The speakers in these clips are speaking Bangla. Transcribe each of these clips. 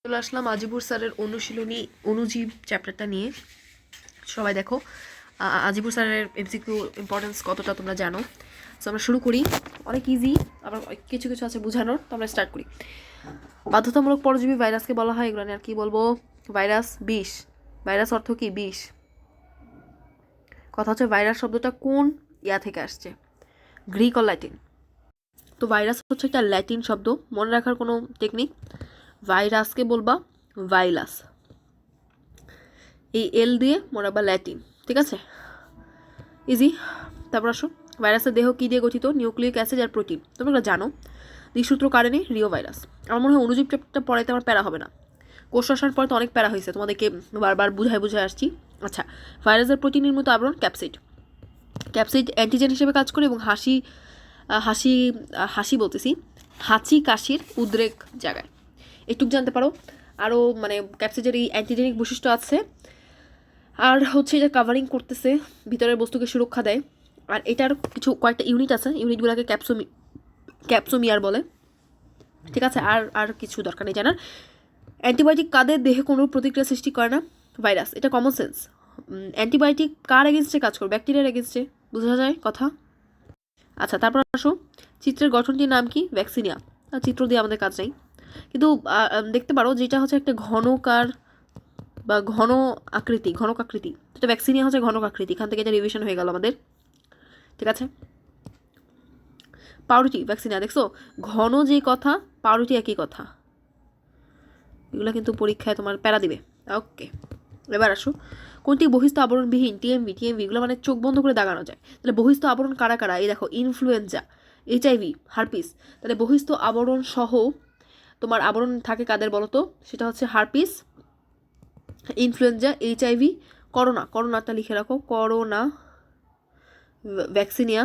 চলে আসলাম আজিবুর স্যারের অনুশীলনী অণুজীব চ্যাপ্টারটা নিয়ে। সবাই দেখো আজিবুর স্যারের এমসিকিউ ইম্পর্টেন্স কতটা তোমরা জানো। সো আমরা শুরু করি। অনেক ইজি, আবার কিছু কিছু আছে বোঝানোর, তো আমরা স্টার্ট করি। বাধ্যতামূলক পরজীবী ভাইরাসকে বলা হয়, এগুলো নিয়ে আর কি বলবো। ভাইরাস বিষ। ভাইরাস অর্থ কি? বিষ। কথা হচ্ছে ভাইরাস শব্দটা কোন ইয়া থেকে আসছে, গ্রিক ও ল্যাটিন। তো ভাইরাস হচ্ছে একটা ল্যাটিন শব্দ, মনে রাখার কোনো টেকনিক, ভাইরাসকে বলবা ভাইলাস, এই এল দিয়ে মনে রাখবা ল্যাটিন, ঠিক আছে? ইজি। তারপর আসো, ভাইরাসের দেহ কী দিয়ে গঠিত? নিউক্লিক অ্যাসিড আর প্রোটিন, তোমরা এগুলো জানো। দ্বিসূত্র কারণে রিও ভাইরাস। আমার মনে হয় অনুজীব চ্যাপ্টারটা পড়াইতে আমার প্যারা হবে না, কোর্স আসার পরে তো অনেক প্যারা হয়েছে, তোমাদেরকে বারবার বুঝায় আসছি। আচ্ছা, ভাইরাসের প্রোটিন নির্মিত আবরণ ক্যাপসিড। ক্যাপসিড অ্যান্টিজেন হিসেবে কাজ করে এবং হাসি বলতেছি, হাঁচি কাশির উদ্রেক জায়গায়। একটুক জানতে পারো। আরও মানে ক্যাপসিডের এই অ্যান্টিজেনিক বৈশিষ্ট্য আছে, আর হচ্ছে এটা কাভারিং করতেছে, ভিতরের বস্তুকে সুরক্ষা দেয়। আর এটার কয়েকটা ইউনিট আছে, ইউনিটগুলোকে ক্যাপসোমিয়ার বলে, ঠিক আছে? আর কিছু দরকার নেই জানার। অ্যান্টিবায়োটিক কাদের দেহে কোনো প্রতিক্রিয়া সৃষ্টি করে না? ভাইরাস। এটা কমন সেন্স। অ্যান্টিবায়োটিক কার এগেনস্টে কাজ করে? ব্যাকটেরিয়ার এগেনস্টে, বোঝা যায় কথা। আচ্ছা, তারপর আসো, চিত্রের গঠনটির নাম কি? ভ্যাকসিনিয়া। চিত্র দিয়ে আমাদের কাজ নেই, কিন্তু দেখতে পারো যেটা হচ্ছে একটা ঘনকার বা ঘনক আকৃতি, এটা ভ্যাকসিনিয়া হচ্ছে ঘনক আকৃতি। এখান থেকে এটা রিভিশন হয়ে গেল আমাদের, ঠিক আছে? পাউরুটি, ভ্যাকসিনিয়া। দেখছো, ঘন যে কথা, পাউরুটি একই কথা। এগুলো কিন্তু পরীক্ষায় তোমার প্যারা দিবে। ওকে, এবার আসো, কোনটি বহিস্থ আবরণবিহীন? টিএমভি। এগুলো মানে চোখ বন্ধ করে দাগানো যায়। তাহলে বহিস্থ আবরণ কারা কারা? এই দেখো, ইনফ্লুয়েঞ্জা, এইচআইভি, হারপিস। তাহলে বহিস্থ আবরণ সহ তোমার আবরণ থাকে কাদের বলো তো? সেটা হচ্ছে হারপিস, ইনফ্লুয়েঞ্জা, এইচআইভি, করোনাটা লিখে রাখো, করোনা, ভ্যাকসিনিয়া,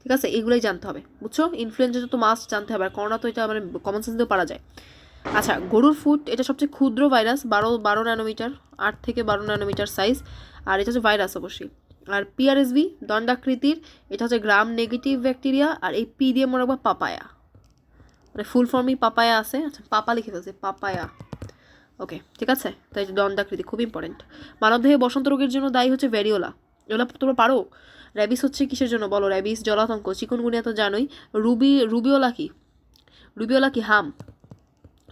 ঠিক আছে? এগুলোই জানতে হবে, বুঝছো? ইনফ্লুয়েঞ্জা তো মাস্ট জানতে হবে, আর করোনা তো এটা মানে কমন সেন্স দিয়েও পারা যায়। আচ্ছা, গরুর ফুট, এটা সবচেয়ে ক্ষুদ্র ভাইরাস, 12 ন্যানোমিটার, 8 থেকে 12 ন্যানোমিটার সাইজ, আর এটা হচ্ছে ভাইরাস অবশ্যই। আর পিআরএসভি দণ্ডাকৃতির, এটা হচ্ছে গ্রাম নেগেটিভ ব্যাকটেরিয়া, আর এই পি দিয়ে মনে রাখবা পাপায়া, মানে ফুল ফর্মই পাপায়া আছে। আচ্ছা, পাপা লিখে ফেলছে, পাপায়া। ওকে, ঠিক আছে? তাই দণ্ডাকৃতি খুব ইম্পর্টেন্ট। মানবদেহে বসন্ত রোগের জন্য দায়ী হচ্ছে ভ্যারিওলা। এগুলো তোমরা পারো। র্যাবিস হচ্ছে কিসের জন্য বলো? র্যাবিস জলাতঙ্ক। চিকুনগুনিয়া তো জানোই। রুবিওলা কি হাম।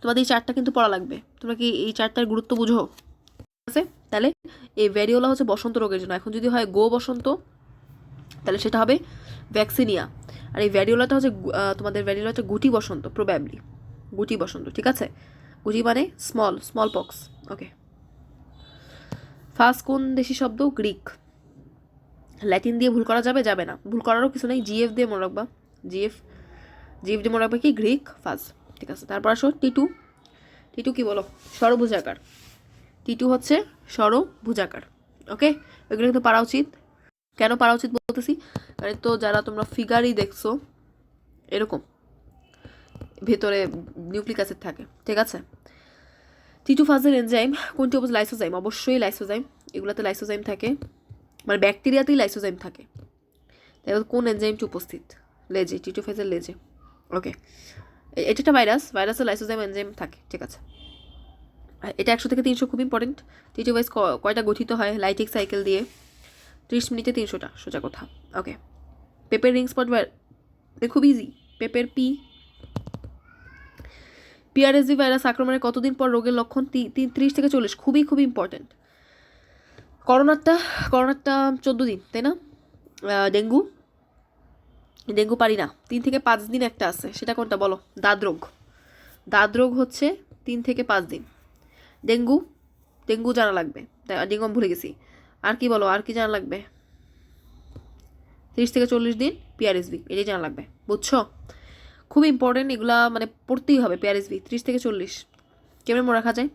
তোমাদের এই চারটা কিন্তু পড়া লাগবে। তোমরা কি এই চারটার গুরুত্ব বুঝো? আছে? তাহলে এই ভ্যারিওলা হচ্ছে বসন্ত রোগের জন্য। এখন যদি হয় গো বসন্ত, তাহলে সেটা হবে ভ্যাকসিনিয়া। আর এই ভ্যারিওলাটা হচ্ছে তোমাদের ভ্যারিওলাটা গুটি বসন্ত, প্রবাবলি গুটি বসন্ত, ঠিক আছে? গুটি মানে স্মল পক্স। ওকে, ফার্স্ট কোন দেশি শব্দ? গ্রিক। ল্যাটিন দিয়ে ভুল করা যাবে না, ভুল করারও কিছু নেই। জিএফ দিয়ে মনে রাখবা, জিএফ দিয়ে মনে রাখবা কি? গ্রিক ফার্স্ট, ঠিক আছে? তারপর আসো টিটু কি বলো? ষড়ভুজাকার। টিটু হচ্ছে ষড়ভুজাকার। ওকে, এগুলো কিন্তু পারা উচিত। কেন পারা উচিত বলতেছি? কারণ তো যারা তোমরা ফিগারই দেখছো, এরকম ভেতরে নিউক্লিক অ্যাসিড থাকে, ঠিক আছে? টিটু ফাজের এনজাইম কোনটি? লাইসোজাইম। অবশ্যই লাইসোজাইম, এগুলোতে লাইসোজাইম থাকে, মানে ব্যাকটেরিয়াতেই লাইসোজাইম থাকে। তাই কোন এনজাইমটি উপস্থিত? লেজে, টিটু ফাজের লেজে। ওকে, এটা একটা ভাইরাসের লাইসোজাইম এনজাইম থাকে, ঠিক আছে? এটা 100 থেকে 300 খুব ইম্পর্টেন্ট। টিটু ভাইরাস কয়টা গঠিত হয়? লাইটিক সাইকেল দিয়ে। 30 মিনিটে 300টা, সোজা কথা। ওকে, পেপের রিং স্পট খুব ইজি। পেপের পিআরএসভি ভাইরাস আক্রমণের কতদিন পর রোগের লক্ষণ? 30 থেকে 40, খুবই ইম্পর্টেন্ট। করোনাটা 14 দিন, তাই না? ডেঙ্গু পারি না, 3 থেকে 5 দিন একটা আছে, সেটা কোনটা বলো? দাঁত রোগ হচ্ছে 3 থেকে 5 দিন। ডেঙ্গু জানা লাগবে, তাই ডেঙ্গু আমি ভুলে গেছি। আর কি বলো, আর কি জানা লাগবে? 30 থেকে 40 দিন পিআরএসভি, এটাই জানা লাগবে, বুঝছো? খুব ইম্পর্টেন্ট, এগুলা মানে পড়তেই হবে। পিআরএসভি 30 থেকে 40 কেমন মনে রাখা যায়?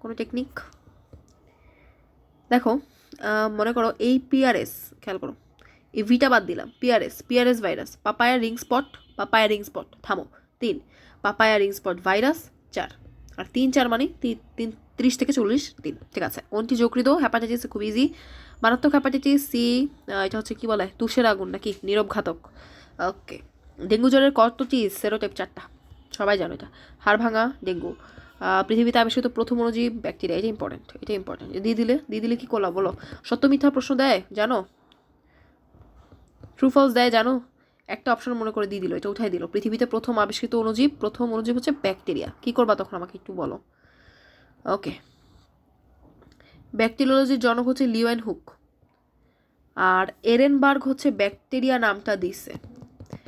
কোনো টেকনিক? দেখো, মনে করো এই পিআরএস, খেয়াল করো, এই ভিটা বাদ দিলাম, PRS virus. Papaya ring spot, থামো। 3, পাপায়া রিং স্পট ভাইরাস। 4, আর 3-4 মানে 30 থেকে 40 দিন, ঠিক আছে? কোনটি যকৃত? হ্যাপাটাইটিস, খুব ইজি। মারাত্মক হ্যাপাটাইটিস সি, এটা হচ্ছে কি বলে? তুষের আগুন নাকি নীরব ঘাতক। ওকে, ডেঙ্গু জ্বরের কতটি সেরোটাইপ? 4টা, সবাই জানো এটা। হাড় ভাঙা ডেঙ্গু। পৃথিবীতে আবিষ্কৃত প্রথম অণুজীব ব্যাকটেরিয়া। এটা ইম্পর্টেন্ট, এটা ইম্পর্টেন্ট। দিয়ে দিলে কি করলাম বলো? সত্য মিথ্যা প্রশ্ন দেয় জানো, ট্রু ফলস দেয় জানো, একটা অপশন মনে করে দিয়ে দিল, এটা উঠাই দিল। পৃথিবীতে প্রথম আবিষ্কৃত অণুজীব, প্রথম অণুজীব হচ্ছে ব্যাকটেরিয়া। কি করবা তখন আমাকে একটু বলো। ওকে, ব্যাকটেরিওলজির জনক হচ্ছে লিওয়েন হুক, আর এরেনবার্গ হচ্ছে ব্যাকটেরিয়া নামটা দিছে।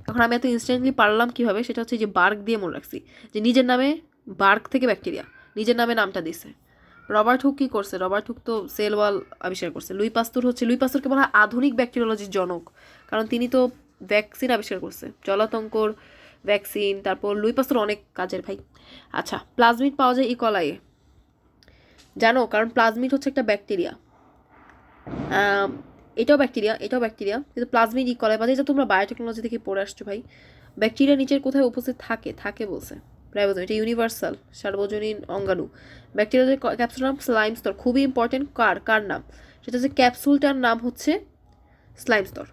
এখন আমি এত ইনস্ট্যান্টলি পারলাম কীভাবে, সেটা হচ্ছে যে বার্গ দিয়ে মনে রাখছি, যে নিজের নামে বার্গ থেকে ব্যাকটেরিয়া, নিজের নামে নামটা দিছে। রবার্ট হুক কী করছে? রবার্ট হুক তো সেল ওয়াল আবিষ্কার করছে। লুই পাস্তুরকে বলা হয় আধুনিক ব্যাকটেরিওলজির জনক, কারণ তিনি তো ভ্যাকসিন আবিষ্কার করছে, জলাতঙ্কর ভ্যাকসিন। তারপর লুই পাস্তুর অনেক কাজের ভাই। আচ্ছা, প্লাজমিড পাওয়া যায় ইকলাইয়ে জানো, কারণ প্লাজমিড হচ্ছে একটা ব্যাকটেরিয়া। এটাও ব্যাকটেরিয়া, কিন্তু প্লাজমিড ইকলাই পাওয়া যায়। এটা তোমরা বায়োটেকনোলজি থেকে পড়ে আসছো ভাই। ব্যাকটেরিয়া নিচের কোথায় উপস্থিত থাকে বলছে রাইবোজোম, এটা ইউনিভার্সাল সার্বজনীন অঙ্গাণু। ব্যাকটেরিয়ার ক্যাপসুল নাম স্লাইম স্তর, খুবই ইম্পর্টেন্ট। কার নাম? সেটা হচ্ছে ক্যাপসুলটার নাম হচ্ছে স্লাইম স্তর।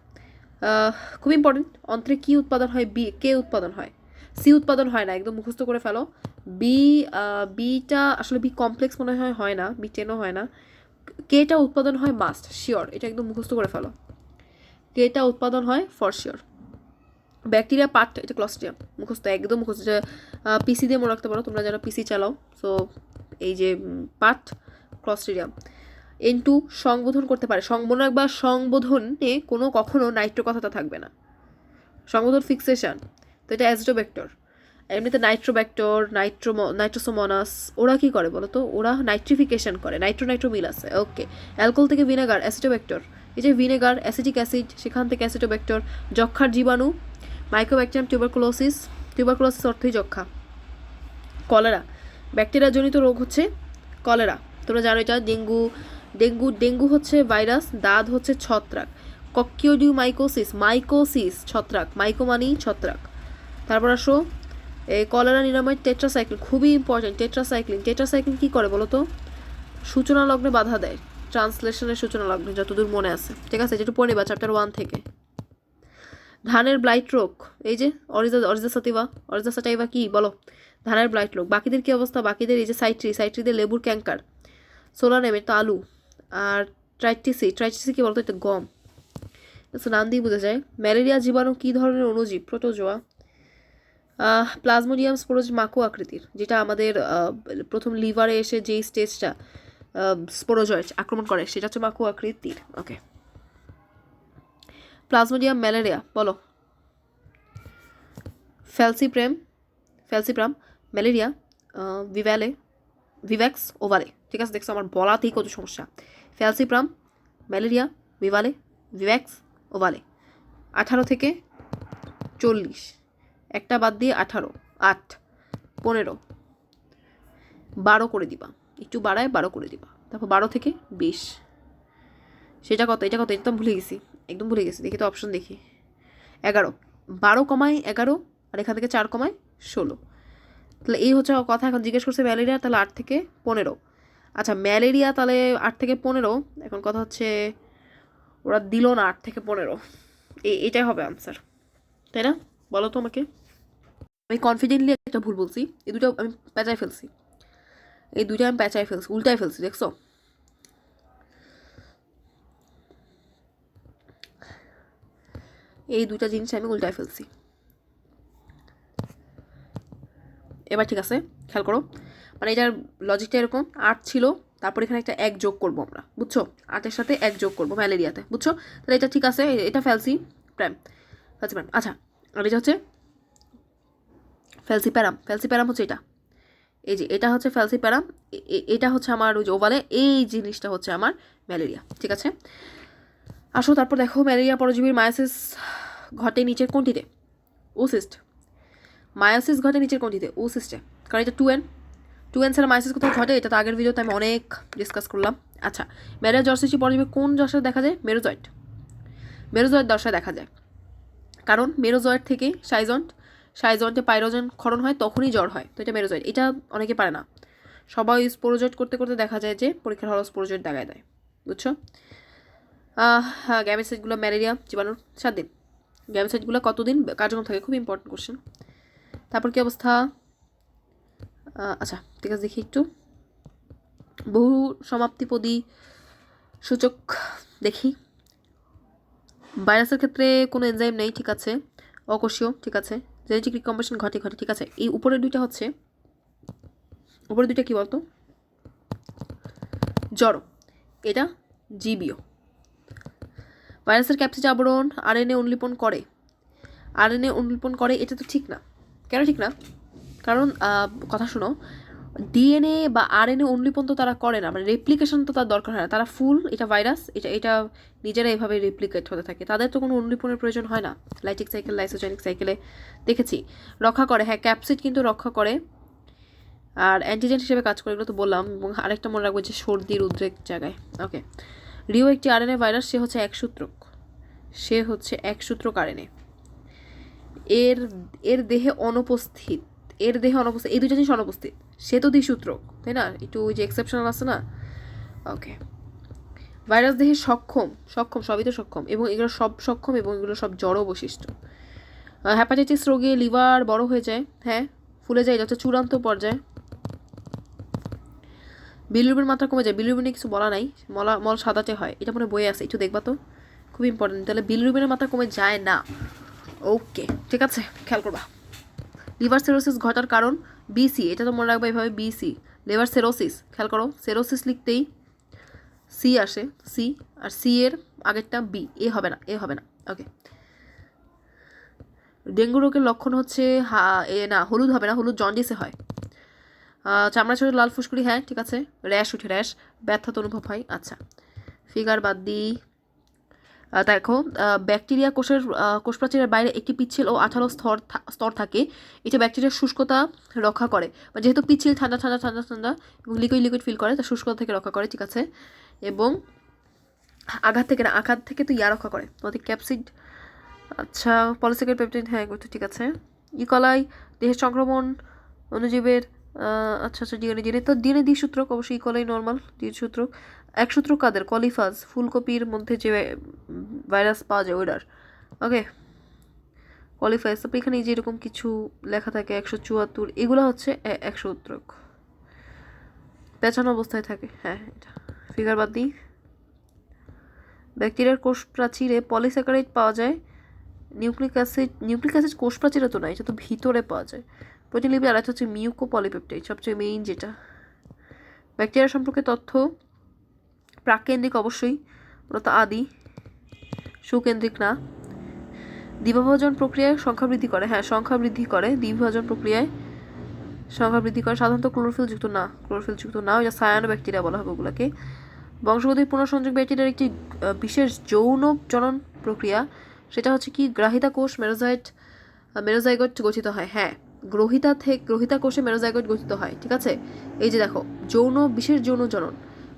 খুব ইম্পর্টেন্ট। অন্ত্রে কি উৎপাদন হয়? কে উৎপাদন হয়? সি উৎপাদন হয় না, একদম মুখস্থ করে ফেলো। বিটা আসলে বি কমপ্লেক্স মনে হয় না, বি টেনও হয় না। কেটা উৎপাদন হয় মাস্ট শিওর, এটা একদম মুখস্থ করে ফেলো। কেটা উৎপাদন হয় ফর শিওর। ব্যাকটেরিয়া পার্ট, এটা ক্লস্ট্রিডিয়াম, মুখস্থ, একদম মুখস্থ। পিসি দিয়ে মনে রাখতে পারো তোমরা যারা পিসি চালাও। সো এই যে পার্ট ক্লস্ট্রিডিয়াম। N2 সংবোধন করতে পারে। মনে রাখবা, সংবোধনে কখনো নাইট্রো কথাটা থাকবে না, সংবোধন ফিক্সেশন। তো এটা অ্যাজিটোব্যাক্টর। এমনিতে নাইট্রোব্যাক্টর, নাইট্রোসোমনাস, ওরা কি করে বলো তো? ওরা নাইট্রিফিকেশন করে, নাইট্রো মিল আছে। ওকে, অ্যালকোহল থেকে ভিনেগার, অ্যাসিটোব্যাক্টর। এই যে ভিনেগার, অ্যাসিটিক অ্যাসিড, সেখান থেকে অ্যাসিটোব্যাক্টর। যক্ষার জীবাণু, মাইক্রোব্যাকটেরিয়াম টিউবারকুলোসিস অর্থই যক্ষা। কলেরা, ব্যাকটেরিয়া জনিত রোগ হচ্ছে কলেরা, তোমরা জানো এটা। ডেঙ্গু হচ্ছে ভাইরাস, দাঁত হচ্ছে ছত্রাক। মাইকোসিস ছত্রাক, মাইকো মানি ছত্রাক। তারপর আসো এই কলেরা নিরাময় টেট্রাসাইক্লিন, খুবই ইম্পর্টেন্ট। টেট্রাসাইক্লিন কী করে বলো তো? সূচনা লগ্নে বাধা দেয়, ট্রান্সলেশনের সূচনা লগ্নে, যতদূর মনে আছে। ঠিক আছে, যেটা পড়ে নিবা চ্যাপ্টার 1 থেকে। ধানের ব্লাইট রোগ, এই যে অরিজা সাটাইভা কি বলো? ধানের ব্লাইট রোগ। বাকিদের কি অবস্থা? বাকিদের এই যে সাইট্রিদের লেবুর ক্যাঙ্কার। সোলানেমের তো আলু। আর ট্রাইটিসি কি বলতো? এটা গম। নাম দিয়ে বোঝা যায়। ম্যালেরিয়া জীবাণু কি ধরনের অণুজীব? প্রোটোজোয়া। প্লাজমোডিয়াম স্পোরোজ মাকো আকৃতির, যেটা আমাদের প্রথম লিভারে এসে যেই স্টেজটা স্পোরোজয়েড আক্রমণ করে, সেটা হচ্ছে মাকো আকৃতির। ওকে, প্লাজমোডিয়াম ম্যালেরিয়া বলো। ফ্যালসিপ্রাম ম্যালেরিয়া, ভিভ্যাক্স ওভালে। ঠিক আছে, দেখছো আমার বলাতেই কত সমস্যা। ফ্যালসিপ্রাম ম্যালেরিয়া, ভিভ্যাক্স ওভালে। 18 থেকে 40, একটা বাদ দিয়ে 18, 8, 15, 12 করে দিবা, একটু বাড়ায় 12 করে দিবা। তারপর 12 থেকে 20, সেটা কত? এটা তো ভুলে গেছি, একদম ভুলে গেছি। দেখি তো অপশন দেখি। 11, 12 কমায় 11, আর এখান থেকে 4 কমায় 16। তাহলে এই হচ্ছে কথা। এখন জিজ্ঞেস করছে ম্যালেরিয়া, তাহলে 8 থেকে 15। আচ্ছা, ম্যালেরিয়া তাহলে 8 থেকে 15। এখন কথা হচ্ছে ওরা দিল না 8 থেকে 15, এটাই হবে আনসার, তাই না? বলো তো আমাকে। আমি কনফিডেন্টলি একটা ভুল বলছি, এই দুটো আমি পেঁচায় ফেলছি, উল্টায় ফেলছি, দেখছো? এই দুটা জিনিস আমি উল্টায় ফেলছি। এবার ঠিক আছে, খেয়াল করো। মানে এটার লজিকটা এরকম, 8 ছিল, তারপর এখানে একটা 1 যোগ করবো আমরা, বুঝছো? 8-এর সাথে 1 যোগ করবো ম্যালেরিয়াতে, বুঝছো? তাহলে এটা ঠিক আছে, এটা ফ্যালসিপ্রাম। আচ্ছা, আর এটা হচ্ছে ফ্যালসিপ্যারাম হচ্ছে এটা। এই যে এটা হচ্ছে ফ্যালসিপ্যারাম, এটা হচ্ছে আমার ওই যে ওভালে, এই জিনিসটা হচ্ছে আমার ম্যালেরিয়া। ঠিক আছে, আসো তারপর দেখো, ম্যালেরিয়া পরজীবীর মায়োসিস ঘটে নিচের কোনটিতে? ওসিস্ট। মায়োসিস ঘটে নিচের কোনটিতে? ওসিস্টে, কারণ এটা 2N ছাড়া মায়োসিস কোথাও ঘটে, এটা তো আগের ভিডিওতে আমি অনেক ডিসকাস করলাম। আচ্ছা, ম্যালেরিয়া জ্বর সৃষ্টি পরজীবী কোন দশায় দেখা যায়? মেরোজয়েড দশায় দেখা যায়, কারণ মেরোজয়েড থেকে সাইজন্টে পাইরোজেন ক্ষরণ হয়, তখনই জ্বর হয়। তো এটা মেরোজয়েড, এটা অনেকে পারে না। সবাই স্পোরোজয়েড করতে করতে দেখা যায় যে পরীক্ষার হলো স্পোরোজয়েড দেখায় দেয়, বুঝছো? হ্যাঁ, গ্যামেসাইটগুলো ম্যালেরিয়া জীবাণুর 7 দিন। গ্যামেসাইটগুলো কতদিন কার্যক্রম থাকে? খুব ইম্পর্টেন্ট কোশ্চেন। তারপর কি অবস্থা? আচ্ছা ঠিক আছে, দেখি একটু বহু সমাপ্তিপদী সূচক দেখি। ভাইরাসের ক্ষেত্রে কোনো এনজাইম নেই, ঠিক আছে। অকোষীয়, ঠিক আছে। জেনেটিক রিকম্বিনেশন ঘটে, ঠিক আছে। এই উপরের দুইটা হচ্ছে, উপরের দুইটা কি বলতো, জড়, এটা জীবীয়। ভাইরাসের ক্যাপসিড আবরণ আরএনএ অনুলিপন করে, আরএনএ অনুলিপন করে, এটা তো ঠিক না। কেন ঠিক না? কারণ কথা শোনো, ডিএনএ বা আরএনএ অনুলিপন তো তারা করে না, মানে রেপ্লিকেশন তো তার দরকার হয় না। তারা ফুল, এটা ভাইরাস, এটা নিজেরা এভাবে রেপ্লিকেট হতে থাকে, তাদের তো কোনো অনুলিপনের প্রয়োজন হয় না। লাইটিক সাইকেল, লাইসোজেনিক সাইকেলে দেখেছি রক্ষা করে। হ্যাঁ, ক্যাপসিড কিন্তু রক্ষা করে আর অ্যান্টিজেন হিসেবে কাজ করে, এগুলো তো বললাম। এবং আরেকটা মনে রাখবো যে সর্দির উদ্রেক জায়গায়। ওকে, রিও একটি আরএনএ ভাইরাস, সে হচ্ছে একসূত্রক, সে হচ্ছে একসূত্রক আরএনএ। এর দেহে অনুপস্থিত, এর দেহে অনুপস্থিত, এই দুটো জিনিস অনুপস্থিত। সে তো দ্বিসূত্রক, তাই না? একটু ওই যে এক্সেপশনাল আছে না। ওকে, ভাইরাস দেহে সক্ষম, সবই তো সক্ষম, এবং এগুলো সব সক্ষম, এবং এগুলো সব জড় বৈশিষ্ট্য। হ্যাপাটাইটিস রোগে লিভার বড় হয়ে যায়, হ্যাঁ ফুলে যায়, এটা হচ্ছে চূড়ান্ত পর্যায়ে। বিলিরুবিন মাত্রা কমে যায়, বিলিরুবিনে কিছু বলা নাই, মল সাদাটে হয়, এটা মনে বইয়ে আছে, একটু দেখবা তো, খুব ইম্পর্টেন্ট। তাহলে বিলিরুবিনের মাত্রা কমে যায় না। ওকে, ঠিক আছে, খেয়াল করবা। লিভার সেরোসিস ঘটার কারণ বিসি, এটা তো মনে রাখবা এইভাবে, বিসি লিভার সেরোসিস। খেয়াল করো, সেরোসিস লিখতেই সি আসে, সি, আর সি এর আগেরটা বি, এ হবে না, এ হবে না। ওকে, ডেঙ্গু রোগের লক্ষণ হচ্ছে হলুদ হবে না, হলুদ জন্ডিসে হয়। চামড়া ছোট লাল ফুসকুড়ি, হ্যাঁ ঠিক আছে। র্যাশ উঠে, র্যাশ, ব্যথা তো অনুভব হয়। আচ্ছা, ফিগার বাদ দিই। দেখো, ব্যাকটেরিয়া কোষপ্রাচীরের বাইরে একটি পিচ্ছিল ও আঠালো স্তর থাকে, এটা ব্যাকটেরিয়ার শুষ্কতা রক্ষা করে। যেহেতু পিচ্ছিল, ঠান্ডা ঠান্ডা ঠান্ডা ঠান্ডা এবং লিকুইড ফিল করে, তা শুষ্কতা থেকে রক্ষা করে, ঠিক আছে। এবং আঘাত থেকে তো রক্ষা করে তোমাদের ক্যাপসিড। আচ্ছা, পলিসাইকেল পেপটাইড, হ্যাঁ এগুলো তো ঠিক আছে। ইকলাই দেহের সংক্রমণ অণুজীবের, আচ্ছা ডিএনএ তো ডিএনএ দ্বিসূত্রক, অবশ্যই ইকলাই নর্মাল দ্বিসূত্রক। একসূত্রক কাদের? কলিফাজ, ফুলকপির মধ্যে যে ভাইরাস পাওয়া যায় ওইটার। ওকে, কলিফাজ। তারপর এখানে যে এরকম কিছু লেখা থাকে 174, এগুলো হচ্ছে একসূত্রক, পেঁচানো অবস্থায় থাকে, হ্যাঁ এটা। ফিগার বাদ দিই। ব্যাকটেরিয়ার কোষ প্রাচীরে পলিস্যাকারাইড পাওয়া যায়, নিউক্লিক অ্যাসিড কোষ প্রাচীরে তো না, এটা তো ভিতরে পাওয়া যায়। প্রোটিন লিপি, আর একটা হচ্ছে মিউকো পলিপেপটাইড, সবচেয়ে মেইন যেটা। ব্যাকটেরিয়া সম্পর্কে তথ্য প্রাককেন্দ্রিক, অবশ্যই মূলত আদি, সুকেন্দ্রিক না। দ্বিবিভাজন প্রক্রিয়ায় সংখ্যা বৃদ্ধি করে, হ্যাঁ সংখ্যা বৃদ্ধি করে, দ্বিবিভাজন প্রক্রিয়ায় সংখ্যা বৃদ্ধি করে। সাধারণত ক্লোরোফিলযুক্ত না, ওই যে সায়ানো ব্যাকটেরিয়া বলা হবে ওগুলোকে। বংশগতির পুনঃসংযোগ ব্যাকটেরিয়ার একটি বিশেষ যৌন জনন প্রক্রিয়া, সেটা হচ্ছে কি গ্রাহিতা কোষ মেরোজাইগোট গঠিত হয়, হ্যাঁ গ্রহিতা কোষে মেরোজাইগোট গঠিত হয়, ঠিক আছে। এই যে দেখো, বিশেষ যৌন জনন,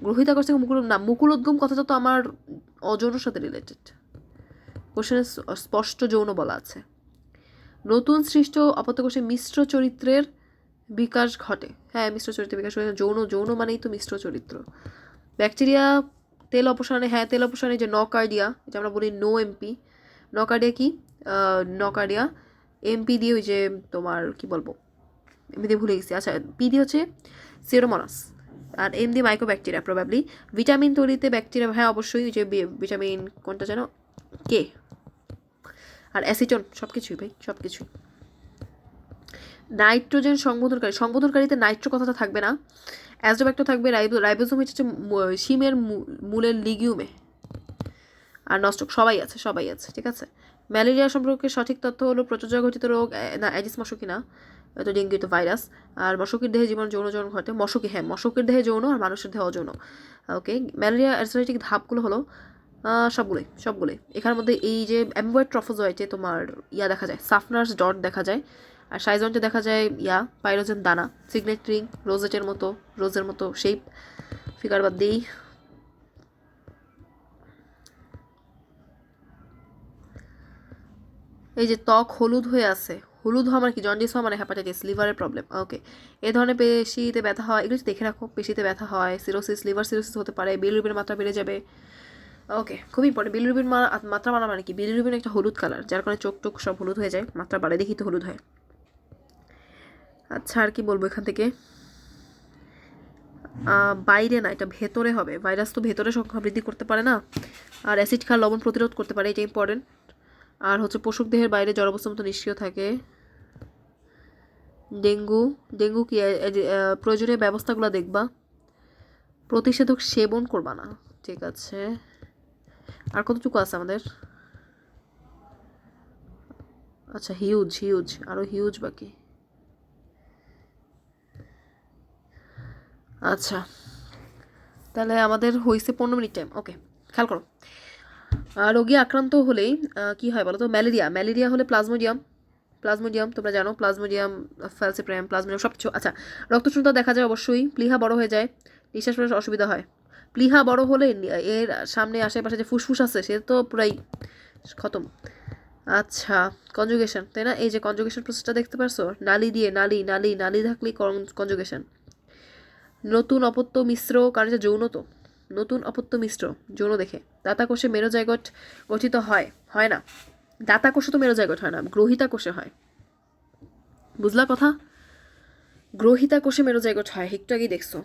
গ্রহিতা কোষ থেকে মুকুলোদ্গম কথাটা তো আমার অযৌনের সাথে রিলেটেড, কোষের স্পষ্ট যৌন বলা আছে। নতুন সৃষ্ট অপত্যকোষে মিশ্র চরিত্রের বিকাশ ঘটে, হ্যাঁ মিশ্র চরিত্রের বিকাশ ঘটে। যৌন মানেই তো মিশ্র চরিত্র। ব্যাকটেরিয়া তেল অপসারণে, হ্যাঁ তেল অপসারণে যে নকার্ডিয়া, এটা আমরা বলি নো এমপি। নকার্ডিয়া কি? নকার্ডিয়া এমপি দিয়ে ওই যে তোমার কি বলবো, এমপি দিয়ে ভুলে গেছি। আচ্ছা, পি দিয়ে হচ্ছে সিরোমোনাস, আর এম দিয়ে মাইক্রোব্যাকটেরিয়া প্রবাবলি। ভিটামিন তৈরিতে ব্যাকটেরিয়া, হ্যাঁ অবশ্যই ওই যে ভিটামিন কোনটা যেন, কে, আর অ্যাসিটন, সব কিছুই ভাই, সব কিছুই। নাইট্রোজেন সংবোধনকারীতে নাইট্রো কথাটা থাকবে না, অ্যাজোব্যাক্টর থাকবে। রাইবোজোম হচ্ছে শিমের মূলের লিগিউমে, আর নষ্ট সবাই আছে, ঠিক আছে। ম্যালেরিয়া সম্পর্কে সঠিক তথ্য হলো প্রচর্যা ঘটিত রোগ, না অ্যাডিস মশকি না, তো ডেঙ্গু তো ভাইরাস। আর মশকির দেহে জীবন যৌন ঘটে, মশকির দেহে যৌন আর মানুষের দেহে অযৌন। ওকে, ম্যালেরিয়া অ্যান্টিবায়োটিক ধাপগুলো হলো সবগুলোই এখানের মধ্যে। এই যে অ্যামিবয়েড ট্রফোজয়েটে তোমার দেখা যায়, সাফনার্স ডট দেখা যায়, আর সাইজন্টে দেখা যায় পাইরোজেন দানা, সিগনেট রিং, রোজের মতো শেপ। ফিগার বাদ দিই। এই যে ত্বক হলুদ হয়ে আছে, হলুদ হওয়া মানে কি? জন্ডিস হওয়া মানে হ্যাপাটাইটিস, লিভারের প্রবলেম। ওকে, এই ধরনের পেশিতে ব্যথা হয়, এগুলো দেখে রাখো, পেশিতে ব্যথা হয়, লিভার সিরোসিস হতে পারে, বিলিরুবিনের মাত্রা বেড়ে যাবে। ওকে, খুবই ইম্পর্টেন্ট। বিলিরুবিন মাত্রা বাড়া মানে কি? বিলিরুবিন একটা হলুদ কালার, যার কারণে চোখ সব হলুদ হয়ে যায়, মাত্রা বাড়ে দেখি তো হলুদ হয়। আচ্ছা আর কি বলবো এখান থেকে, বাইরে না, এটা ভেতরে হবে। ভাইরাস তো ভেতরে সংখ্যা বৃদ্ধি করতে পারে না। আর অ্যাসিড ক্ষার লবণ প্রতিরোধ করতে পারে, এটা ইম্পর্টেন্ট। আর হচ্ছে পোষক দেহের বাইরে জড়বস্তুর মতো নিষ্ক্রিয় থাকে। ডেঙ্গু, ডেঙ্গু কি প্রয়োজনীয় ব্যবস্থাগুলো দেখবা, প্রতিষেধক সেবন করবা না। ঠিক আছে, আর কতটুকু আছে আমাদের? আচ্ছা হিউজ হিউজ, আরও হিউজ বাকি। আচ্ছা তাহলে আমাদের হয়েছে 15 মিনিট টাইম। ওকে, খেয়াল করো। রোগী আক্রান্ত হলেই কি হয় বলো তো? ম্যালেরিয়া, ম্যালেরিয়া হলে প্লাজমোডিয়াম, প্লাজমোডিয়াম তোমরা জানো, প্লাজমোডিয়াম ফ্যালসিপ্রাম, প্লাজমোডিয়াম সব কিছু। আচ্ছা, রক্তশূন্যতা দেখা যায় অবশ্যই, প্লীহা বড় হয়ে যায়, নিঃশ্বাস প্রশ্বাস অসুবিধা হয়। প্লীহা বড় হলে এর সামনে আশেপাশে যে ফুসফুস আছে সে তো পুরাই খতম। আচ্ছা, কনজুগেশন, তাই না? এই যে কনজুগেশন প্রসেসটা দেখতে পারছো, নালি দিয়ে, নালি নালি নালি থাকলেই কনজুগেশন। নতুন অপত্য মিশ্র, কারণ যে যৌন তো, নতুন অপত্য মিশ্র যৌন দেখে দাতা কোষে মেরোজাইগোট গঠিত হয়, হয় না। দাতা কোষে তো মেরোজাইগোট হয় না, গ্রহিতা কোষে হয়। বুঝলা কথা? গ্রহিতা কোষে মেরোজাইগোট হয়, একটু আগেই দেখছো।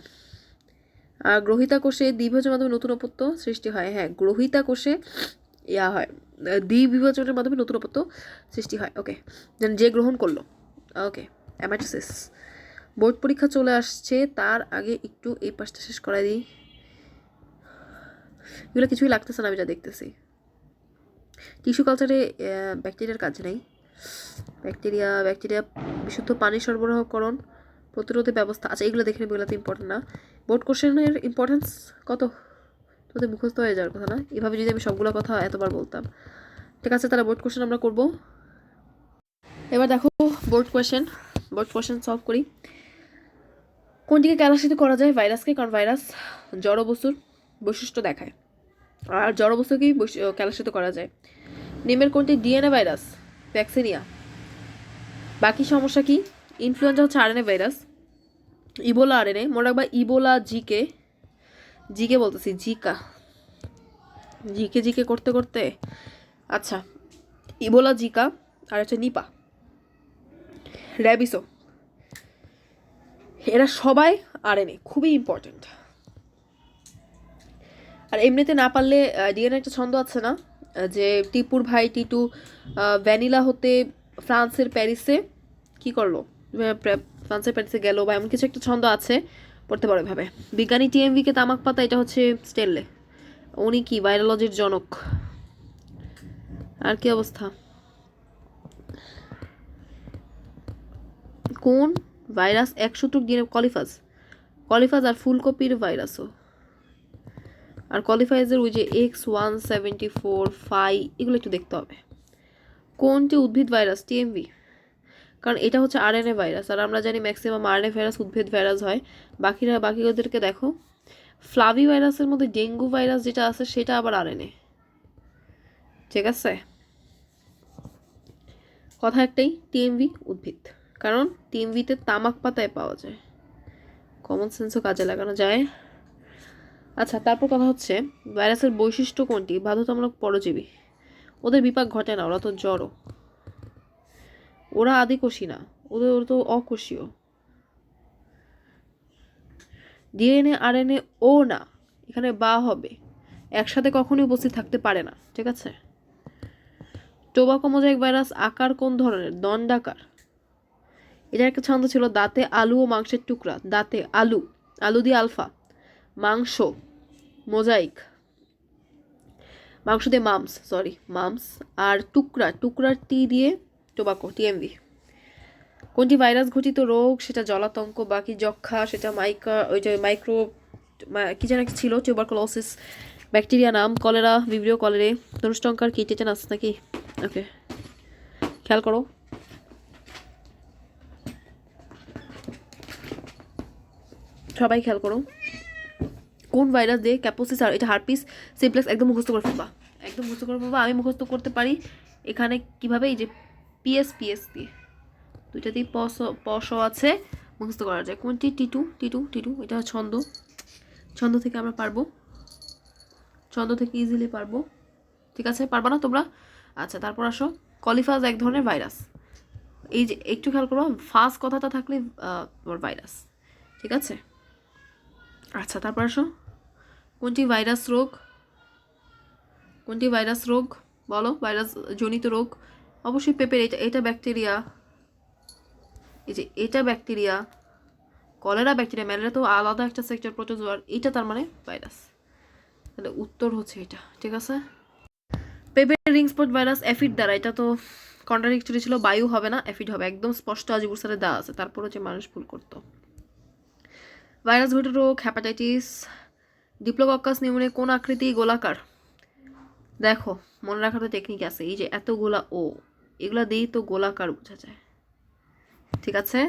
আর গ্রহিতা কোষে দ্বিবিভাজনের মাধ্যমে নতুন অপত্য সৃষ্টি হয়। হ্যাঁ, গ্রহিতা কোষে ইয়া হয়, দ্বিবিভাজনের মাধ্যমে নতুন অপত্য সৃষ্টি হয়। ওকে, যে গ্রহণ করলো। ওকে, অ্যামাইটোসিস। বোর্ড পরীক্ষা চলে আসছে, তার আগে একটু এই পাশটা শেষ করাই দিই। এগুলো কিছুই লাগতেছে না, আমি যা দেখতেছি। টিস্যু কালচারে ব্যাকটেরিয়ার কাজ নেই। ব্যাকটেরিয়া, ব্যাকটেরিয়া বিশুদ্ধ পানি সরবরাহকরণ, প্রতিরোধের ব্যবস্থা। আচ্ছা, এগুলো দেখে নেবে, এগুলো তো ইম্পর্টেন্ট না। বোর্ড কোশ্চেনের ইম্পর্টেন্স কত তোদের মুখস্থ হয়ে যাওয়ার কথা না, এভাবে যদি আমি সবগুলো কথা এতবার বলতাম। ঠিক আছে, তাহলে বোর্ড কোশ্চেন আমরা করব। এবার দেখো board question, board question solve করি। কোনটিকে ক্যালাসিত করা যায়? ভাইরাসকে, কারণ ভাইরাস জড় বস্তুর বৈশিষ্ট্য দেখায়, আর জড় বস্তুকেই ক্যালাসিত করা যায়। নিমের কোনটি ডিএনএ ভাইরাস? ভ্যাকসিনিয়া। বাকি সমস্যা কি? ইনফ্লুয়েঞ্জা হচ্ছে আরএনএ ভাইরাস, ইবোলা আরএনএ। মনে রাখবা ইবোলা জিকে, জিকে বলতেছি, জিকা, জিকে জিকে করতে করতে। আচ্ছা, ইবোলা জিকা, আর হচ্ছে নিপা, র্যাবিসো, এরা সবাই আরএনএ, খুবই ইম্পর্টেন্ট। আর এমনিতে না পারলে ডিএনএ একটা ছন্দ আছে না, যে টিপুর ভাই টিটু ভ্যানিলা হতে ফ্রান্সের প্যারিসে কি করলো, ফ্রান্সের প্যারিসে গেল, বা এমন কিছু একটা ছন্দ আছে, পড়তে পারো এভাবে। বিজ্ঞানী টিএমভিকে তামাক পাতা, এটা হচ্ছে স্টেনলে, উনি কি ভাইরোলজির জনক। আর কি অবস্থা? কোন ভাইরাস একসূত্রক ডিএনএ? কলিফাজ, কলিফাজ আর ফুলকপির ভাইরাসও। আর কলিফাইজের ওই যে X174 ফাই, এগুলো একটু দেখতে হবে। কোনটি উদ্ভিদ ভাইরাস? টিএমভি, কারণ এটা হচ্ছে আরএনএ ভাইরাস, আর আমরা জানি ম্যাক্সিমাম আরএনএ ভাইরাস উদ্ভিদ ভাইরাস হয়। বাকি ওদেরকে দেখো। ফ্লাভি ভাইরাসের মধ্যে ডেঙ্গু ভাইরাস যেটা আছে সেটা আবার আরএনএ। ঠিক আছে, কথা একটাই, টিএমভি উদ্ভিদ, কারণ টিএমভিতে তামাক পাতায় পাওয়া যায়। কমন সেন্সও কাজে লাগানো যায়। আচ্ছা, তারপর কথা হচ্ছে ভাইরাসের বৈশিষ্ট্য কোনটি? বাধ্যতামূলক পরজীবী, ওদের বিপাক ঘটে না, ওরা তো জড়ো, ওরা আদিকোষী না, ওরা তো অকোষীয়। ডিএনএ আরএনএ ও না, এখানে বা হবে, একসাথে কখনোই উপস্থিত থাকতে পারে না। ঠিক আছে। টোবাকো মোজাইক ভাইরাস আকার কোন ধরনের? দণ্ডাকার। এটার একটা ছন্দ ছিল, দাঁতে আলু ও মাংসের টুকরা, দাঁতে আলু, আলু দিয়ে আলফা, মাংস মোজাইক, মাংস দিয়ে মামস, সরি মামস, আর টুকরা, টুকরার টি দিয়ে টোবাকো, টিএমভি। কোনটি ভাইরাস ঘটিত রোগ? সেটা জলাতঙ্ক, বাকি যক্ষা, সেটা ওই যে মাইক্রো কি যেন একটা ছিল, টিউবারকুলোসিস। ব্যাকটেরিয়া নাম? Cholera, vibrio cholerae. ধনুষ্টঙ্কার কি? টেটানাস নাকি? ওকে, খেয়াল করো। সবাই খেয়াল করো। কোন ভাইরাস দিয়ে ক্যাপোসিস, আর এটা হারপিস সিমপ্লেক্স, একদম মুখস্থ করে ফেলবা, একদম মুখস্থ করে ফেলবা। আমি মুখস্থ করতে পারি এখানে কিভাবে, এই যে পিএস দিয়ে দুইটাতেই পস আছে, মুখস্থ করা যায়। কোনটি? টিটু, টিটু টিটু, এটা ছন্দ, ছন্দ থেকে আমরা পারবো, ছন্দ থেকে ইজিলি পারবো। ঠিক আছে, পারবা না তোমরা? আচ্ছা, তারপর আসো, কলিফাজ এক ধরনের ভাইরাস, এই যে একটু খেয়াল করো, ফার্স্ট কথাটা থাকলে তোমার ভাইরাস, ঠিক আছে। আচ্ছা তারপর আসো, কোনটি ভাইরাস রোগ, কোনটি ভাইরাস রোগ বলো, ভাইরাস জনিত রোগ। অবশ্যই পেপের, এটা এটা ব্যাকটেরিয়া, এই যে এটা ব্যাকটেরিয়া, কলেরা ব্যাকটেরিয়া, ম্যালেরিয়া তো আলাদা একটা সেক্টর, প্রোটোজোয়ার, এটা তার মানে ভাইরাস। তাহলে উত্তর হচ্ছে এটা, ঠিক আছে। পেপের রিং স্পট ভাইরাস অ্যাফিড দ্বারা, এটা তো কন্ট্রাডিক্টরি ছিল, বায়ু হবে না, অ্যাফিড হবে, একদম স্পষ্ট আজিবুর স্যারের দেওয়া আছে, তারপরে যে মানুষ ভুল করতো। ভাইরাস ঘটিত রোগ হ্যাপাটাইটিস, ডিপ্লোকক্কাস নিউমোনিয়া কোন আকৃতি, গোলাকার। দেখো মনে রাখার তো টেকনিক আছে, এই যে এতগুলা ও, এগুলা দিয়েই তো গোলাকার বোঝা যায়, ঠিক আছে।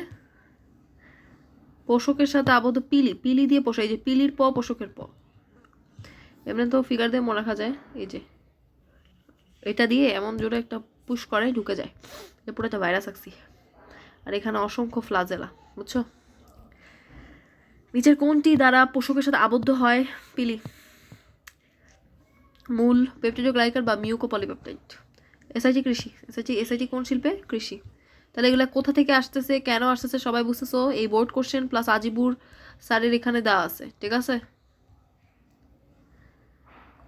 পোষকের সাথে আবদ্ধ, পিলি, পিলি দিয়ে পোষা, এই যে পিলির প, পোষকের প, এমনি তো ফিগার দিয়ে মনে রাখা যায়, এই যে এটা দিয়ে এমন জোরে একটা পুশ করে ঢুকে যায়, এরপর একটা ভাইরাস আঁকছি, আর এখানে অসংখ্য ফ্লাজেলা, বুঝছো। নিচের কোনটি দ্বারা পোষকের সাথে আবদ্ধ হয় পিলি, মূল, পেপটিডোগ্লাইকান বা মিউকোপলিপেপটাইড। এসআইটি কৃষি, এসআইটি কোন শিল্পে, কৃষি। তাহলে এগুলা কোথা থেকে আসতেছে, কেন আসতেছে সবাই বুঝতেছো, এই বোর্ড কোশ্চেন প্লাস আজিবুর স্যারের এখানে দেওয়া আছে, ঠিক আছে।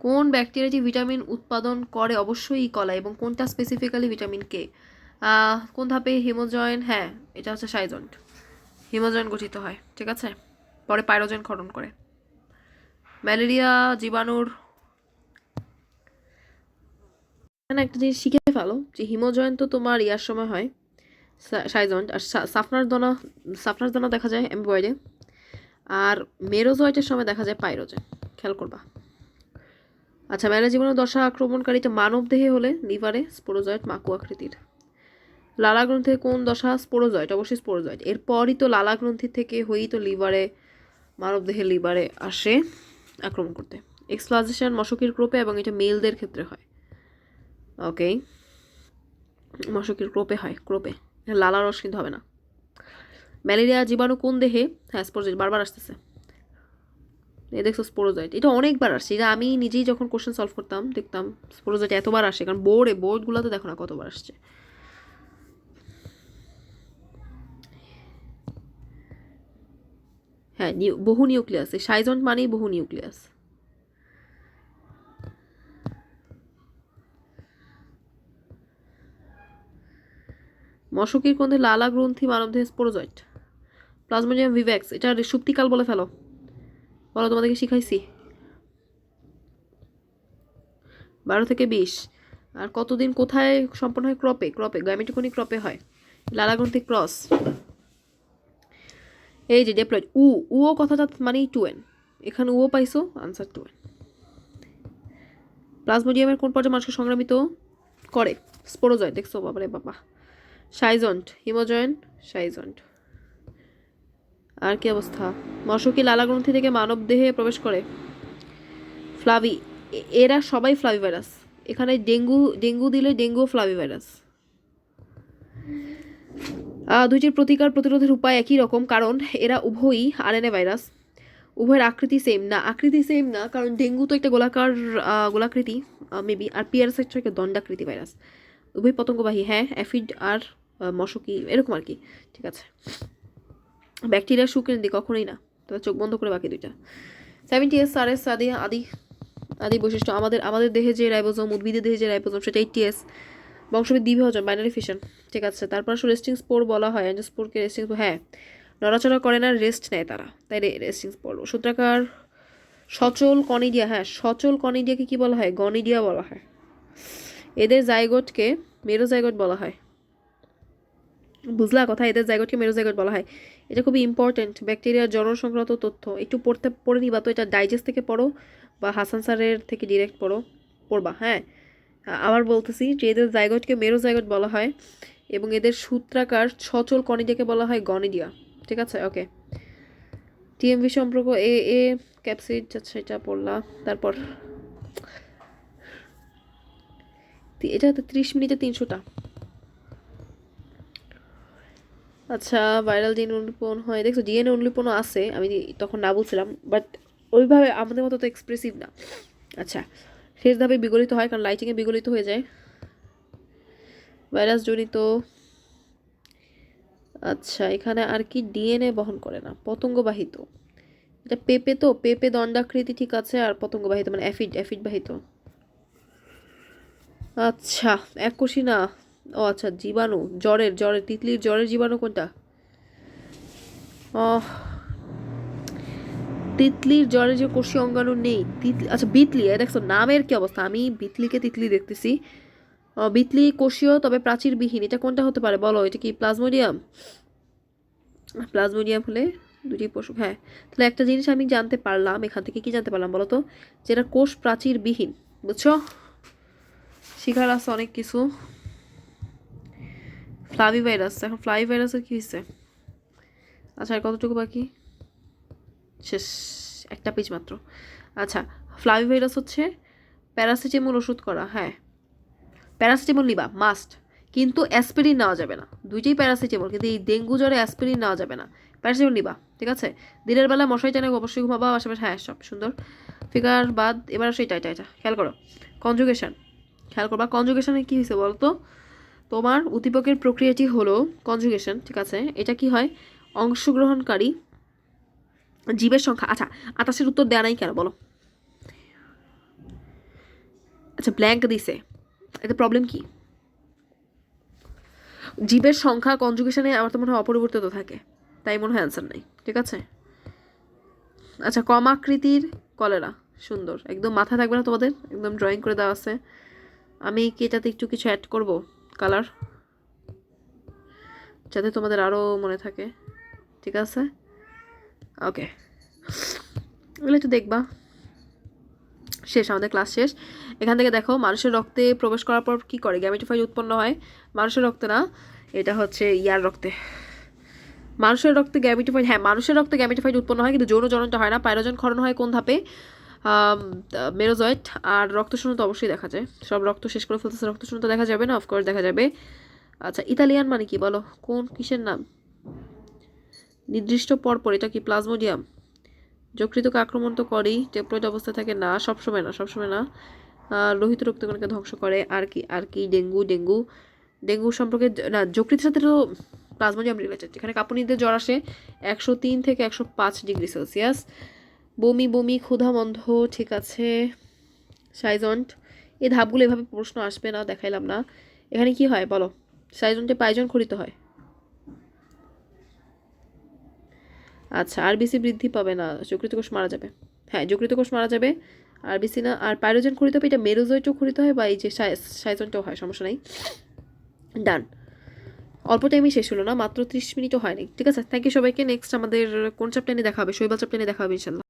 কোন ব্যাকটেরিয়াটি ভিটামিন উৎপাদন করে, অবশ্যই কলা, এবং কোনটা স্পেসিফিক্যালি ভিটামিন কে। কোন ধাপে হিমোজয়েন, হ্যাঁ এটা হচ্ছে সাইজন্ট, হিমোজয়েন গঠিত হয়, ঠিক আছে, পরে পাইরোজেন ক্ষরণ করে। ম্যালেরিয়া জীবাণুর, এখানে একটা জিনিস শিখে ফেলো যে হিমোজয়েন তো তোমার ইয়ার সময় হয় সাইজন্ট, আর সাফনার দানা দেখা যায় এমবয়েডে, আর মেরোজয়েটের সময় দেখা যায় পাইরোজেন, খেয়াল করবা। আচ্ছা ম্যালেরিয়া জীবাণু দশা আক্রমণকারীটা মানব দেহে হলে লিভারে, স্পোরোজয়েট, মাকু আকৃতির। লালা গ্রন্থির কোন দশা, স্পোরোজয়েট, অবশ্যই স্পোরোজয়েট, এরপরই তো লালা গ্রন্থি থেকে হয়েই তো লিভারে, মানব দেহে লিভারে আসে আক্রমণ করতে। এক্সপ্লাজেশন মশকির ক্রোপে, এবং এটা মেলদের ক্ষেত্রে হয়, ওকে, মশকির ক্রোপে হয়, ক্রোপে, লালা রস কিন্তু হবে না। ম্যালেরিয়া জীবাণু কোন দেহে, হ্যাঁ স্পোরোজয়েট, বারবার আসতেছে, এই দেখছো স্পোরোজয়েট, এটা অনেকবার আসছে, এটা আমি নিজেই যখন কোশ্চেন সলভ করতাম দেখতাম স্পোরোজয়েট এতবার আসে, কারণ বোর্ডগুলোতে দেখো না কতবার আসছে। হ্যাঁ বহু নিউক্লিয়াস, এই সাইজন্ট মানেই বহু নিউক্লিয়াস। মশকির কোন লালা গ্রন্থি মানবদেহে, স্পোরোজয়েট। প্লাজমোডিয়াম ভিভ্যাক্স, এটা সুপ্তিকাল বলে ফেলো, বলো তোমাদেরকে শিখাইছি, 12 থেকে 20। আর কতদিন কোথায় সম্পন্ন হয়, ক্রপে, গাইমেটোকনিক ক্রপে হয়, লালা গ্রন্থি ক্রস। এই যে ডেপ্লয়েড, উও কথাটা মানেই 2n, এখানে উও পাইছো, আনসার 2n। প্লাজমোডিয়ামের কোন পর্যায়ে মানুষকে সংক্রামিত করে, স্পোরোজয়েট, দেখছো বাবারে বাবা। Schizont, haemozoin, schizont. আর কি অবস্থা, মশকি লালা গ্রন্থি থেকে মানব দেহে প্রবেশ করে, ফ্লাভি, এরা সবাই ফ্লাভি ভাইরাস, এখানে ডেঙ্গু দিলে ডেঙ্গু ফ্লাভি ভাইরাস। দুইটির প্রতিকার প্রতিরোধের উপায় একই রকম, কারণ এরা উভয়ই আরএনএ ভাইরাস। উভয়ের আকৃতি সেম না, কারণ ডেঙ্গু তো একটা গোলাকৃতি মেবি, আর পিআরএস হচ্ছে একটা দণ্ডাকৃতি ভাইরাস। উভয় পতঙ্গবাহী, হ্যাঁ অ্যাফিড আর মশকি এরকম আর কি, ঠিক আছে। ব্যাকটেরিয়া সুকেন্দ্রিক, কখনোই না, তবে চোখ বন্ধ করে বাকি দুইটা। 70S RS আদি বৈশিষ্ট্য, আমাদের দেহে যে রাইবোজোম, উদ্ভিদের দেহে যে রাইবোজোম, সেটা 80S। বংশবিদ দ্বিবিভাজন, বাইনারি ফিশন, ঠিক আছে। তারপর রেস্টিং স্পোর বলা হয়, অ্যাঞ্জিওস্পোরকে রেস্টিং, হ্যাঁ নড়াচড়া করে না, রেস্ট নেয় তারা, তাই রেস্টিং স্পোর। সূত্রাকার সচল কনিডিয়া, হ্যাঁ সচল কনিডিয়াকে কি বলা হয়, গনিডিয়া বলা হয়। এদের জাইগোটকে মেরোজাইগোট বলা হয়, বুঝলা কথা, এদের জাইগোটকে মেরোজাইগোট বলা হয়। এটা খুবই ইম্পর্টেন্ট, ব্যাকটেরিয়ার জন্ম সংক্রান্ত তথ্য একটু পড়ে নিবা, তো এটা ডাইজেস্ট থেকে পড়ো বা হাসান স্যারের থেকে ডিরেক্ট পড়বা, হ্যাঁ। আবার বলতেছি যে এদের জাইগোটকে মেরোজাইগোট বলা হয়, এবং এদের সূত্রাকার সচল কনিডিয়াকে বলা হয় গনিডিয়া, ঠিক আছে, ওকে। টিএমভি সম্পর্ক, এ ক্যাপসিড, আচ্ছা এটা পড়লাম। তারপর এটা 30 মিনিটে 300টা। আচ্ছা ভাইরাল ডিএনএ অনুলিপন হয়, দেখছো ডিএনএ অনুলিপনও আছে, আমি তখন না বলছিলাম, বাট ওইভাবে আমাদের মতো তো এক্সপ্রেসিভ না। আচ্ছা শেষ ধাপে বিগলিত হয়, কারণ লাইটিংয়ে বিগলিত হয়ে যায়। ভাইরাস জনিত আচ্ছা, এখানে আর কি ডিএনএ বহন করে না, পতঙ্গবাহিত। এটা পেঁপে, তো পেঁপে দণ্ডাকৃতি ঠিক আছে, আর পতঙ্গবাহিত মানে অ্যাফিড বাহিত। আচ্ছা, এককোষী না। ও আচ্ছা, জীবাণু, জ্বরের তিতলির জ্বরের জীবাণু কোনটা? আহ তিতলির জ্বরে যে কোষীয় অঙ্গাণু নেই, তিতলি, আচ্ছা বিতলি, দেখছো নামের কি অবস্থা, আমি বিতলিকে তিতলি দেখতেছি। বিতলি কোষীয় তবে প্রাচীরবিহীন, এটা কোনটা হতে পারে বলো? এটা কি প্লাজমোডিয়াম? প্লাজমোডিয়াম হলে দুটি পশু, হ্যাঁ। তাহলে একটা জিনিস আমি জানতে পারলাম এখান থেকে, কি জানতে পারলাম বলো তো? যেটা কোষ প্রাচীরবিহীন, বুঝছো? শিখার আছে অনেক কিছু। ফ্লাভি ভাইরাস, এখন ফ্লাভি ভাইরাসের কি হয়েছে? আচ্ছা, আর কতটুকু বাকি? শেষ, একটা পেজ মাত্র। আচ্ছা, ফ্লাভি ভাইরাস হচ্ছে প্যারাসিটামল ওষুধ করা, হ্যাঁ। প্যারাসিটামল নিবা মাস্ট, কিন্তু অ্যাসপিরিন নেওয়া যাবে না। দুইটাই প্যারাসিটামল, কিন্তু এই ডেঙ্গু জ্বরে অ্যাসপিরিন নেওয়া যাবে না। প্যারাসিটামল নিবা, ঠিক আছে? দিনের বেলা মশারি টানে অবশ্যই ঘুমাবা, আশেপাশে, হ্যাঁ সব সুন্দর। ফিগার বাদ, এবার সেটা এটা খেয়াল করো। কনজুগেশন খেয়াল করবা, কনজুগেশনে কি হয়েছে বলতো? তোমার উদ্দীপকের প্রক্রিয়াটি হলো কনজুগেশন, ঠিক আছে? এটা কি হয়? অংশগ্রহণকারী জীবের সংখ্যা, আচ্ছা 28-এর উত্তর দেয়া নাই কেন বলো? আচ্ছা, ব্ল্যাঙ্ক দিছে, এতে প্রবলেম কি? জীবের সংখ্যা কনজুগেশনে আমার তো মনে হয় অপরিবর্তিত থাকে, তাই মনে হয় অ্যান্সার নাই, ঠিক আছে? আচ্ছা, কমাকৃতির কলেরা, সুন্দর, একদম মাথা থাকবে না তোমাদের, একদম ড্রয়িং করে দেওয়া আছে। আমি কি এটাতে একটু কিছু অ্যাড করব, কালার, যাতে তোমাদের আরও মনে থাকে, ঠিক আছে? ওকে, এগুলো একটু দেখবা। শেষ, আমাদের ক্লাস শেষ। এখান থেকে দেখো, মানুষের রক্তে প্রবেশ করার পর কি করে? গ্যামেটোফাইট উৎপন্ন হয়। মানুষের রক্তে না, এটা হচ্ছে ইয়ার রক্তে। মানুষের রক্তে গ্যামেটোফাইট, হ্যাঁ মানুষের রক্তে গ্যামেটোফাইট উৎপন্ন হয়, কিন্তু যৌন জননটা হয় না। পাইরোজেন ক্ষরণ হয় কোন ধাপে? মেরোজয়েট। আর রক্তশূন্যতা অবশ্যই দেখা যায়, সব রক্ত শেষ করে ফেলতেছে, রক্তশূন্যতা দেখা যাবে না? অফকোর্স দেখা যাবে। আচ্ছা, ইতালিয়ান মানে কি বলো? কোন কিসের নাম? নির্দিষ্ট পরপর, এটা কি প্লাজমোডিয়াম? যকৃতকে আক্রমণ তো করেই, টেপ্লয়েড অবস্থায় থাকে না, সবসময় না। লোহিত রক্তকণিকা ধ্বংস করে। আর কি ডেঙ্গু সম্পর্কে না, যকৃতের সাথে তো প্লাজমোডিয়াম রিলেটেড। এখানে কাঁপুনিতে জ্বর আসে 103 থেকে 105 ডিগ্রি সেলসিয়াস। বমি ক্ষুধামন্ধ, ঠিক আছে। সাইজন্ট, এই ধাপগুলো এভাবে প্রশ্ন আসবে না, দেখাইলাম না। এখানে কি হয় বলো? সাইজন্টে পাইজন খরিত হয়। আচ্ছা, আরবিসি বৃদ্ধি পাবে না, যকৃত কোষ মারা যাবে। হ্যাঁ, যকৃত কোষ মারা যাবে, আরবিসি না। আর পাইরোজেন খরিত হবে, এটা মেরোজয়েটও খরিত হয়, বা এই যে সাইজনটাও হয়, সমস্যা নাই। ডান। অল্প টাইমই শেষ হলো না, মাত্র 30 মিনিটও হয়নি, ঠিক আছে? থ্যাংক ইউ সবাইকে। নেক্সট আমাদের কোন চ্যাপ্টার নিয়ে দেখা হবে? শৈবাল চ্যাপ্টার নিয়ে দেখা হবে ইনশাল্লাহ।